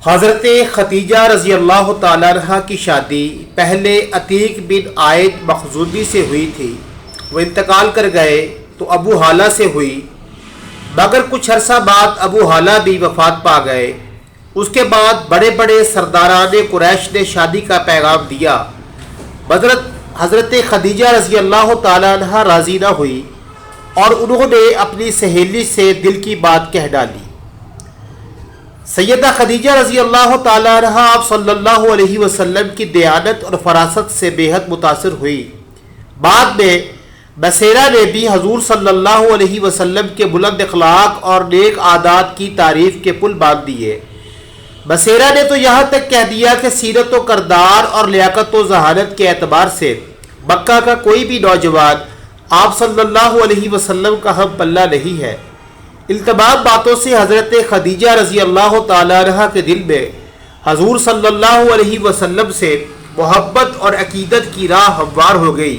حضرت خدیجہ رضی اللہ تعالیٰ عنہ کی شادی پہلے عتیق بن عائد مخزومی سے ہوئی تھی۔ وہ انتقال کر گئے تو ابو حالہ سے ہوئی، مگر کچھ عرصہ بعد ابو حالہ بھی وفات پا گئے۔ اس کے بعد بڑے بڑے سرداران قریش نے شادی کا پیغام دیا، حضرت خدیجہ رضی اللہ تعالیٰ عنہ راضی نہ ہوئی اور انہوں نے اپنی سہیلی سے دل کی بات کہہ ڈالی۔ سیدہ خدیجہ رضی اللہ تعالیٰ عنہ آپ صلی اللہ علیہ وسلم کی دیانت اور فراست سے بے حد متاثر ہوئی۔ بعد میں بصیرہ نے بھی حضور صلی اللہ علیہ وسلم کے بلند اخلاق اور نیک عادات کی تعریف کے پل باندھ دیے۔ بصیرہ نے تو یہاں تک کہہ دیا کہ سیرت و کردار اور لیاقت و ذہانت کے اعتبار سے مکہ کا کوئی بھی نوجوان آپ صلی اللہ علیہ وسلم کا ہم پلہ نہیں ہے۔ ان تمام باتوں سے حضرت خدیجہ رضی اللہ تعالیٰ عنہ کے دل میں حضور صلی اللہ علیہ وسلم سے محبت اور عقیدت کی راہ ہموار ہو گئی۔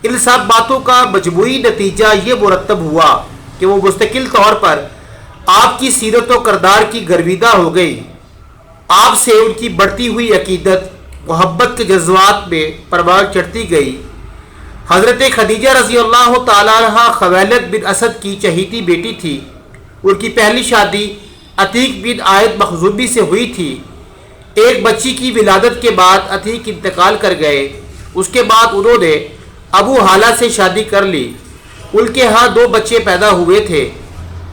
ان سب باتوں کا مجموعی نتیجہ یہ مرتب ہوا کہ وہ مستقل طور پر آپ کی سیرت و کردار کی گرویدہ ہو گئی۔ آپ سے ان کی بڑھتی ہوئی عقیدت محبت کے جذبات میں پروان چڑھتی گئی۔ حضرت خدیجہ رضی اللہ تعالیٰ عنہ خویلد بن اسد کی چہیتی بیٹی تھی۔ ان کی پہلی شادی عتیق بن عائد مخزومی سے ہوئی تھی۔ ایک بچی کی ولادت کے بعد عتیق انتقال کر گئے۔ اس کے بعد انہوں نے ابو حالہ سے شادی کر لی۔ ان کے ہاں 2 بچے پیدا ہوئے تھے،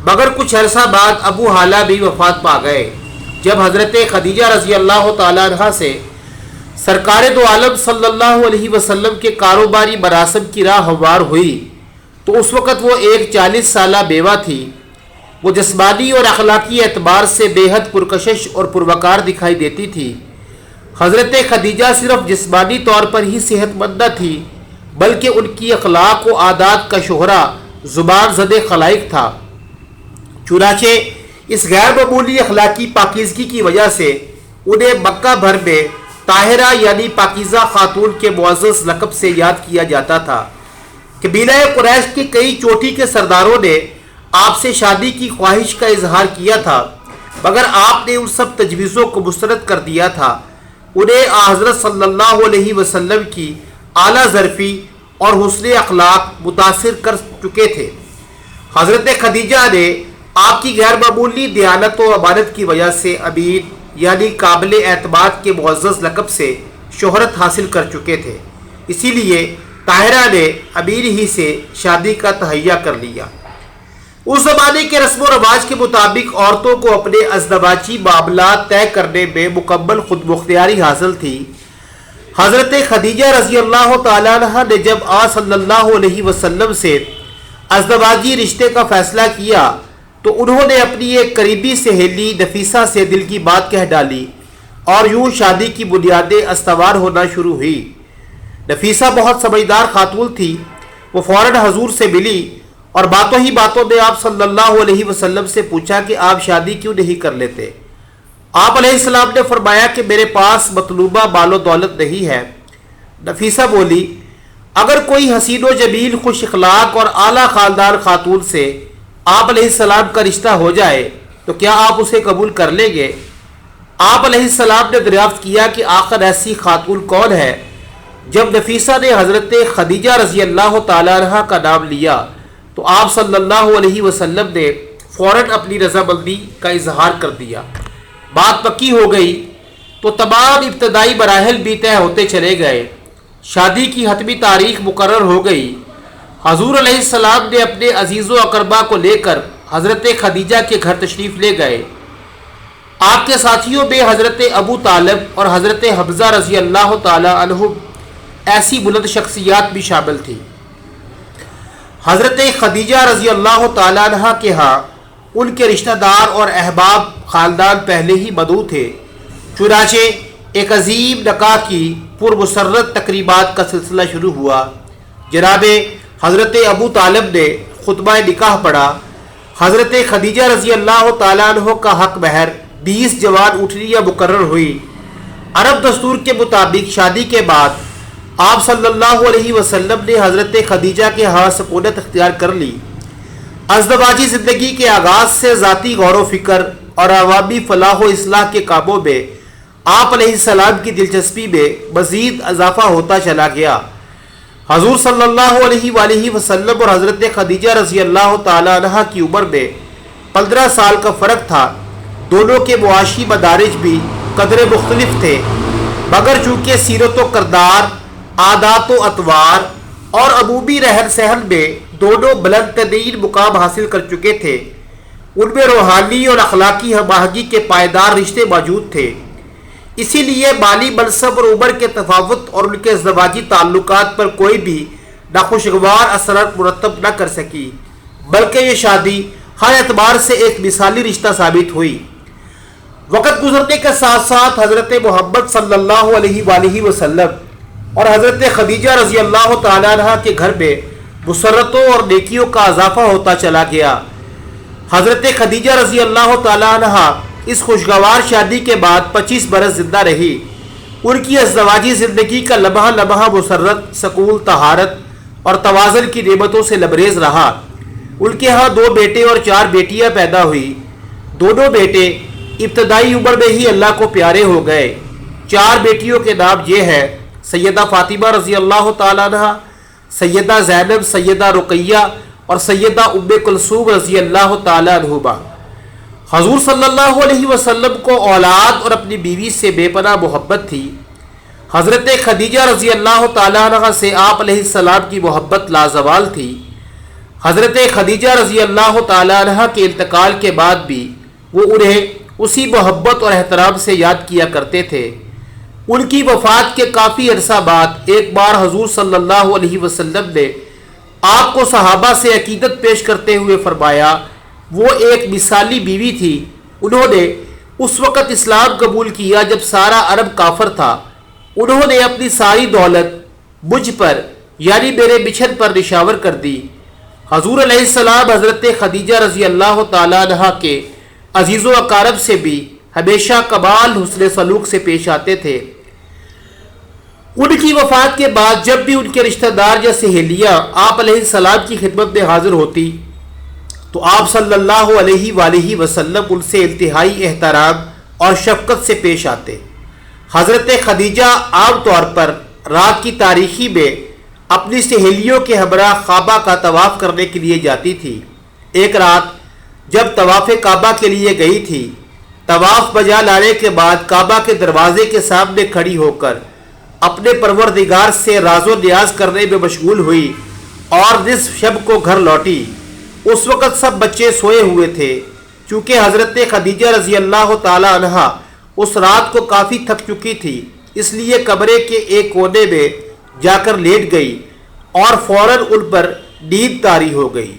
مگر کچھ عرصہ بعد ابو حالہ بھی وفات پا گئے۔ جب حضرت خدیجہ رضی اللہ تعالیٰ عنہ سے سرکار دو عالم صلی اللہ علیہ وسلم کے کاروباری مراسم کی راہ ہموار ہوئی تو اس وقت وہ ایک 40 سالہ بیوہ تھی۔ وہ جسمانی اور اخلاقی اعتبار سے بے حد پرکشش اور پروقار دکھائی دیتی تھی۔ حضرت خدیجہ صرف جسمانی طور پر ہی صحت مند نہ تھی، بلکہ ان کی اخلاق و عادات کا شہرہ زبان زد خلائق تھا۔ چنانچہ اس غیر معمولی اخلاقی پاکیزگی کی وجہ سے انہیں مکہ بھر میں طاہرہ یعنی پاکیزہ خاتون کے معزز لقب سے یاد کیا جاتا تھا۔ قبیلہ قریش کے کئی چوٹی کے سرداروں نے آپ سے شادی کی خواہش کا اظہار کیا تھا، مگر آپ نے ان سب تجویزوں کو مسترد کر دیا تھا۔ انہیں حضرت صلی اللہ علیہ وسلم کی اعلیٰ ظرفی اور حسن اخلاق متاثر کر چکے تھے۔ حضرت خدیجہ نے آپ کی غیر معمولی دیانت و امانت کی وجہ سے امین یعنی قابل اعتماد کے معزز لقب سے شہرت حاصل کر چکے تھے، اسی لیے طاہرہ نے امیر ہی سے شادی کا تہیہ کر لیا۔ اس زمانے کے رسم و رواج کے مطابق عورتوں کو اپنے ازدواجی معاملات طے کرنے میں مکمل خود مختاری حاصل تھی۔ حضرت خدیجہ رضی اللہ تعالیٰ عنہ نے جب آن صلی اللہ علیہ وسلم سے ازدواجی رشتے کا فیصلہ کیا تو انہوں نے اپنی ایک قریبی سہیلی نفیسہ سے دل کی بات کہہ ڈالی اور یوں شادی کی بنیادیں استوار ہونا شروع ہوئی۔ نفیسہ بہت سمجھدار خاتون تھی۔ وہ فوراً حضور سے ملی اور باتوں ہی باتوں میں آپ صلی اللہ علیہ وسلم سے پوچھا کہ آپ شادی کیوں نہیں کر لیتے۔ آپ علیہ السلام نے فرمایا کہ میرے پاس مطلوبہ مال و دولت نہیں ہے۔ نفیسہ بولی، اگر کوئی حسین و جمیل خوش اخلاق اور اعلیٰ خاندان خاتون سے آپ علیہ السلام کا رشتہ ہو جائے تو کیا آپ اسے قبول کر لیں گے؟ آپ علیہ السلام نے دریافت کیا کہ آخر ایسی خاتون کون ہے؟ جب نفیسہ نے حضرت خدیجہ رضی اللہ تعالیٰ عنہ کا نام لیا تو آپ صلی اللہ علیہ وسلم نے فوراً اپنی رضامندی کا اظہار کر دیا۔ بات پکی ہو گئی تو تمام ابتدائی مراحل بھی طے ہوتے چلے گئے۔ شادی کی حتمی تاریخ مقرر ہو گئی۔ حضور علیہ السلام نے اپنے عزیز و اقربا کو لے کر حضرت خدیجہ کے گھر تشریف لے گئے۔ آپ کے ساتھیوں میں حضرت ابو طالب اور حضرت حمزہ رضی اللہ تعالی عنہ ایسی بلند شخصیات بھی شامل تھیں۔ حضرت خدیجہ رضی اللہ تعالی عنہ کے ہاں ان کے رشتہ دار اور احباب خاندان پہلے ہی مدعو تھے، چنانچہ ایک عظیم نکاح کی پرمسرت تقریبات کا سلسلہ شروع ہوا۔ جناب حضرت ابو طالب نے خطبہ نکاح پڑھا۔ حضرت خدیجہ رضی اللہ تعالیٰ عنہ کا حق مہر 20 جوان اونٹنیاں مقرر ہوئی۔ عرب دستور کے مطابق شادی کے بعد آپ صلی اللہ علیہ وسلم نے حضرت خدیجہ کے ہاں سکونت اختیار کر لی۔ ازدواجی زندگی کے آغاز سے ذاتی غور و فکر، اور عوامی فلاح و اصلاح کے کاموں میں آپ علیہ السلام کی دلچسپی میں مزید اضافہ ہوتا چلا گیا۔ حضور صلی اللہ علیہ وآلہ وسلم اور حضرت خدیجہ رضی اللہ تعالی عنہ کی عمر میں 15 سال کا فرق تھا۔ دونوں کے معاشی مدارج بھی قدر مختلف تھے، مگر چونکہ سیرت و کردار، عادات و اطوار اور عمومی رہن سہن میں دونوں بلند ترین مقام حاصل کر چکے تھے، ان میں روحانی اور اخلاقی ہم آہنگی کے پائیدار رشتے موجود تھے۔ اسی لیے مالی منصب اور عمر کے تفاوت اور ان کے ازدواجی تعلقات پر کوئی بھی ناخوشگوار اثرات مرتب نہ کر سکی، بلکہ یہ شادی ہر اعتبار سے ایک مثالی رشتہ ثابت ہوئی۔ وقت گزرنے کے ساتھ ساتھ حضرت محمد صلی اللہ علیہ وآلہ وسلم اور حضرت خدیجہ رضی اللہ تعالیٰ عنہ کے گھر میں مسرتوں اور نیکیوں کا اضافہ ہوتا چلا گیا۔ حضرت خدیجہ رضی اللہ تعالیٰ عنہ اس خوشگوار شادی کے بعد 25 برس زندہ رہی۔ ان کی ازدواجی زندگی کا لمحہ لمحہ مسرت، سکون، طہارت اور توازن کی نعمتوں سے لبریز رہا۔ ان کے ہاں 2 بیٹے اور 4 بیٹیاں پیدا ہوئی۔ دونوں بیٹے ابتدائی عمر میں ہی اللہ کو پیارے ہو گئے۔ 4 بیٹیوں کے نام یہ ہیں: سیدہ فاطمہ رضی اللہ تعالیٰ عنہ، سیدہ زینب، سیدہ رقیہ اور سیدہ ام کلثوم رضی اللہ تعالیٰ عنہما۔ حضور صلی اللہ علیہ وسلم کو اولاد اور اپنی بیوی سے بے پناہ محبت تھی۔ حضرت خدیجہ رضی اللہ تعالیٰ عنہ سے آپ علیہ السلام کی محبت لازوال تھی۔ حضرت خدیجہ رضی اللہ تعالیٰ عنہ کے انتقال کے بعد بھی وہ انہیں اسی محبت اور احترام سے یاد کیا کرتے تھے۔ ان کی وفات کے کافی عرصہ بعد ایک بار حضور صلی اللہ علیہ وسلم نے آپ کو صحابہ سے عقیدت پیش کرتے ہوئے فرمایا، وہ ایک مثالی بیوی تھی۔ انہوں نے اس وقت اسلام قبول کیا جب سارا عرب کافر تھا۔ انہوں نے اپنی ساری دولت مجھ پر یعنی میرے بچھن پر نشاور کر دی۔ حضور علیہ السلام حضرت خدیجہ رضی اللہ تعالیٰ عنہ کے عزیز و اقارب سے بھی ہمیشہ کمال حسن سلوک سے پیش آتے تھے۔ ان کی وفات کے بعد جب بھی ان کے رشتہ دار یا سہیلیاں آپ علیہ السلام کی خدمت میں حاضر ہوتی تو آپ صلی اللہ علیہ وآلہ وسلم ان سے انتہائی احترام اور شفقت سے پیش آتے۔ حضرت خدیجہ عام طور پر رات کی تاریکی میں اپنی سہیلیوں کے ہمراہ کعبہ کا طواف کرنے کے لیے جاتی تھی۔ ایک رات جب طواف کعبہ کے لیے گئی تھی، طواف بجا لانے کے بعد کعبہ کے دروازے کے سامنے کھڑی ہو کر اپنے پروردگار سے راز و نیاز کرنے میں مشغول ہوئی اور نصف شب کو گھر لوٹی۔ اس وقت سب بچے سوئے ہوئے تھے۔ چونکہ حضرت خدیجہ رضی اللہ تعالی عنہ اس رات کو کافی تھک چکی تھی، اس لیے کمرے کے ایک کونے میں جا کر لیٹ گئی اور فوراً ان پر نیند طاری ہو گئی۔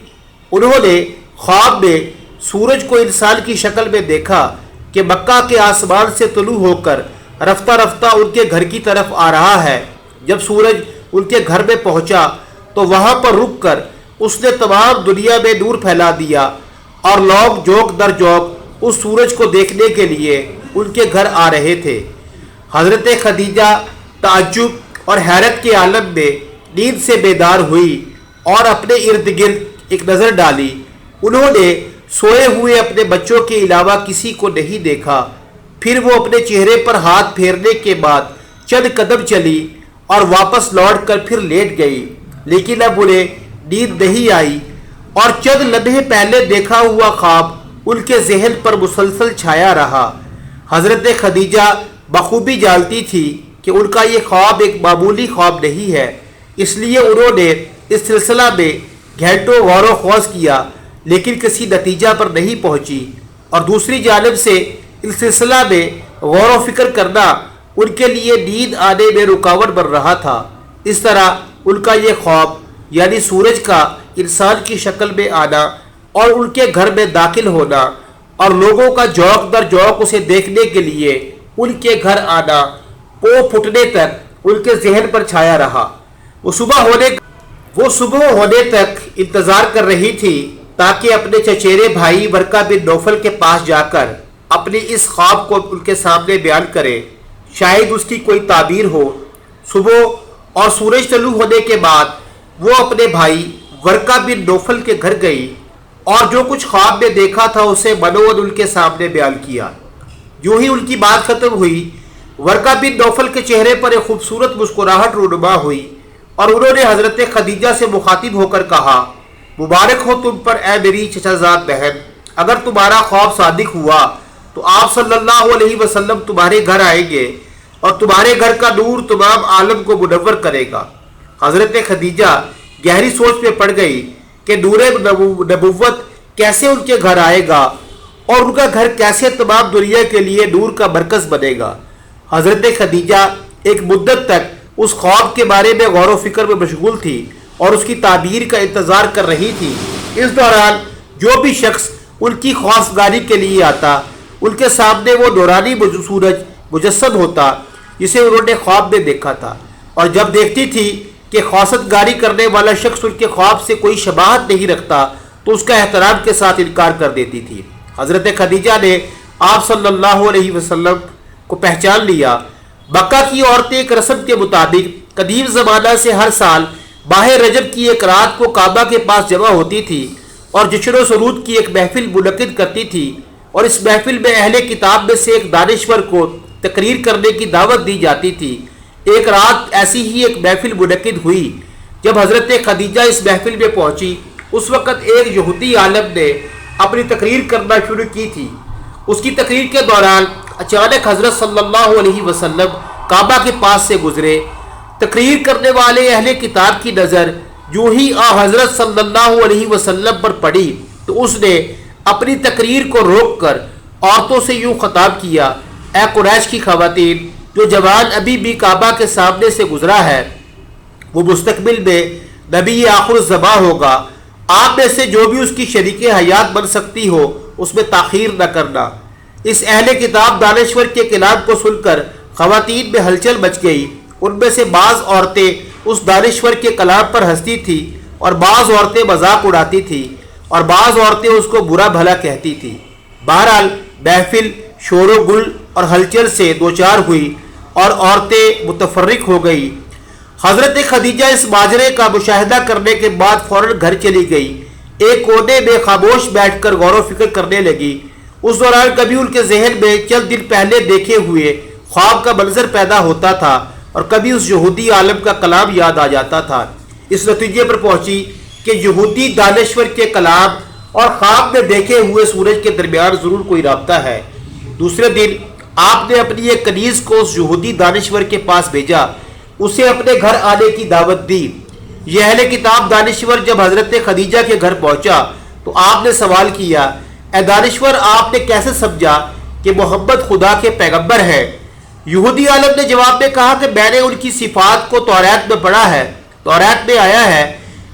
انہوں نے خواب میں سورج کو انسان کی شکل میں دیکھا کہ مکہ کے آسمان سے طلوع ہو کر رفتہ رفتہ ان کے گھر کی طرف آ رہا ہے۔ جب سورج ان کے گھر میں پہنچا تو وہاں پر رک کر اس نے تمام دنیا میں نور پھیلا دیا اور لوگ جوک در جوک اس سورج کو دیکھنے کے لیے ان کے گھر آ رہے تھے۔ حضرت خدیجہ تعجب اور حیرت کے عالم میں نیند سے بیدار ہوئی اور اپنے ارد گرد ایک نظر ڈالی۔ انہوں نے سوئے ہوئے اپنے بچوں کے علاوہ کسی کو نہیں دیکھا۔ پھر وہ اپنے چہرے پر ہاتھ پھیرنے کے بعد چند قدم چلی اور واپس لوٹ کر پھر لیٹ گئی، لیکن اب انہیں نیند نہیں آئی اور چند لمحے پہلے دیکھا ہوا خواب ان کے ذہن پر مسلسل چھایا رہا۔ حضرت خدیجہ بخوبی جانتی تھی کہ ان کا یہ خواب ایک معمولی خواب نہیں ہے، اس لیے انہوں نے اس سلسلہ میں گھنٹوں غور و خوض کیا لیکن کسی نتیجہ پر نہیں پہنچی، اور دوسری جانب سے اس سلسلہ میں غور و فکر کرنا ان کے لیے نیند آنے میں رکاوٹ بن رہا تھا۔ اس طرح ان کا یہ خواب یعنی سورج کا انسان کی شکل میں آنا اور ان کے گھر میں داخل ہونا اور لوگوں کا جوق در جوق اسے دیکھنے کے لیے ان کے گھر آنا پو پھٹنے تک ان کے ذہن پر چھایا رہا۔ وہ صبح ہونے تک انتظار کر رہی تھی تاکہ اپنے چچیرے بھائی ورقہ بن نوفل کے پاس جا کر اپنی اس خواب کو ان کے سامنے بیان کرے، شاید اس کی کوئی تعبیر ہو۔ صبح اور سورج طلوع ہونے کے بعد وہ اپنے بھائی ورقہ بن نوفل کے گھر گئی اور جو کچھ خواب میں دیکھا تھا اسے منوعد ان کے سامنے بیان کیا۔ یوں ہی ان کی بات ختم ہوئی، ورقہ بن نوفل کے چہرے پر ایک خوبصورت مسکراہٹ رونما ہوئی اور انہوں نے حضرت خدیجہ سے مخاطب ہو کر کہا، مبارک ہو تم پر اے میری چچا زاد بہن، اگر تمہارا خواب صادق ہوا تو آپ صلی اللہ علیہ وسلم تمہارے گھر آئیں گے اور تمہارے گھر کا نور تمام عالم کو منور کرے گا۔ حضرت خدیجہ گہری سوچ میں پڑ گئی کہ نور نبوت کیسے ان کے گھر آئے گا اور ان کا گھر کیسے تمام دنیا کے لیے نور کا مرکز بنے گا۔ حضرت خدیجہ ایک مدت تک اس خواب کے بارے میں غور و فکر میں مشغول تھی اور اس کی تعبیر کا انتظار کر رہی تھی۔ اس دوران جو بھی شخص ان کی خواستگاری کے لیے آتا، ان کے سامنے وہ نورانی سورج مجسم ہوتا جسے انہوں نے خواب میں دیکھا تھا، اور جب دیکھتی تھی کہ خواستگاری کرنے والا شخص ان کے خواب سے کوئی شباہت نہیں رکھتا تو اس کا احترام کے ساتھ انکار کر دیتی تھی۔ حضرت خدیجہ نے آپ صلی اللہ علیہ وسلم کو پہچان لیا۔ مکہ کی عورتیں ایک رسم کے مطابق قدیم زمانہ سے ہر سال ماہ رجب کی ایک رات کو کعبہ کے پاس جمع ہوتی تھی اور جشن و سرود کی ایک محفل منعقد کرتی تھی، اور اس محفل میں اہل کتاب میں سے ایک دانشور کو تقریر کرنے کی دعوت دی جاتی تھی۔ ایک رات ایسی ہی ایک محفل منعقد ہوئی۔ جب حضرت خدیجہ اس محفل میں پہنچی، اس وقت ایک یہودی عالم نے اپنی تقریر کرنا شروع کی تھی۔ اس کی تقریر کے دوران اچانک حضرت صلی اللہ علیہ وسلم کعبہ کے پاس سے گزرے۔ تقریر کرنے والے اہل کتاب کی نظر جو ہی حضرت صلی اللہ علیہ وسلم پر پڑی تو اس نے اپنی تقریر کو روک کر عورتوں سے یوں خطاب کیا، اے قریش کی خواتین، جو جوان ابھی بھی کعبہ کے سامنے سے گزرا ہے وہ مستقبل میں نبی آخر الزمان ہوگا۔ آپ میں سے جو بھی اس کی شریک حیات بن سکتی ہو اس میں تاخیر نہ کرنا۔ اس اہل کتاب دانشور کے کلام کو سن کر خواتین میں ہلچل مچ گئی۔ ان میں سے بعض عورتیں اس دانشور کے کلام پر ہنستی تھیں اور بعض عورتیں مذاق اڑاتی تھیں اور بعض عورتیں اس کو برا بھلا کہتی تھیں۔ بہرحال محفل شور و گل اور ہلچل سے دوچار ہوئی اور عورتیں متفرق ہو گئی۔ حضرت خدیجہ اس ماجرے کا مشاہدہ کرنے کے بعد فوراً گھر چلی گئی۔ ایک کونے میں خاموش بیٹھ کر غور و فکر کرنے لگی۔ اس دوران کبھی ان کے ذہن میں چند دن پہلے دیکھے ہوئے خواب کا منظر پیدا ہوتا تھا اور کبھی اس یہودی عالم کا کلام یاد آ جاتا تھا۔ اس نتیجے پر پہنچی کہ یہودی دانشور کے کلام اور خواب میں دیکھے ہوئے سورج کے درمیان ضرور کوئی رابطہ ہے۔ دوسرے دن آپ نے اپنی ایک کنیز کو اس یہودی دانشور کے پاس بھیجا، اسے اپنے گھر آنے کی دعوت دی۔ یہ اہل کتاب دانشور جب حضرت خدیجہ کے گھر پہنچا تو آپ نے سوال کیا، اے دانشور، آپ نے کیسے سمجھا کہ محمد خدا کے پیغمبر ہیں؟ یہودی عالم نے جواب میں کہا کہ میں نے ان کی صفات کو توریت میں پڑھا ہے۔ توریت میں آیا ہے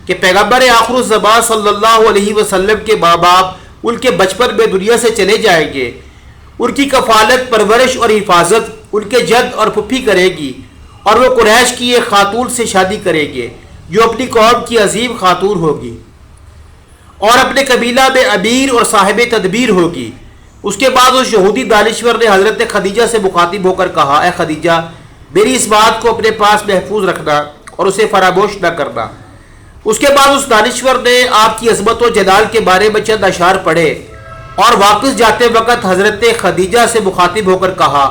کہ پیغمبر آخر الزمان صلی اللہ علیہ وسلم کے ماں باپ ان کے بچپن میں دنیا سے چلے جائیں گے، ان کی کفالت، پرورش اور حفاظت ان کے جد اور پھپھی کرے گی، اور وہ قریش کی ایک خاتون سے شادی کریں گے جو اپنی قوم کی عظیم خاتون ہوگی اور اپنے قبیلہ میں امیر اور صاحب تدبیر ہوگی۔ اس کے بعد اس یہودی دانشور نے حضرت خدیجہ سے مخاطب ہو کر کہا، اے خدیجہ، میری اس بات کو اپنے پاس محفوظ رکھنا اور اسے فراموش نہ کرنا۔ اس کے بعد اس دانشور نے آپ کی عظمت و جلال کے بارے میں چند اشعار پڑھے اور واپس جاتے وقت حضرت خدیجہ سے مخاطب ہو کر کہا،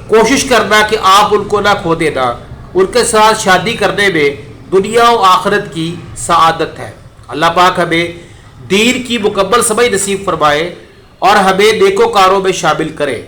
کوشش کرنا کہ آپ ان کو نہ کھو دینا، ان کے ساتھ شادی کرنے میں دنیا و آخرت کی سعادت ہے۔ اللہ پاک ہمیں دین کی مکمل سمجھ نصیب فرمائے اور ہمیں نیکوکاروں میں شامل کرے۔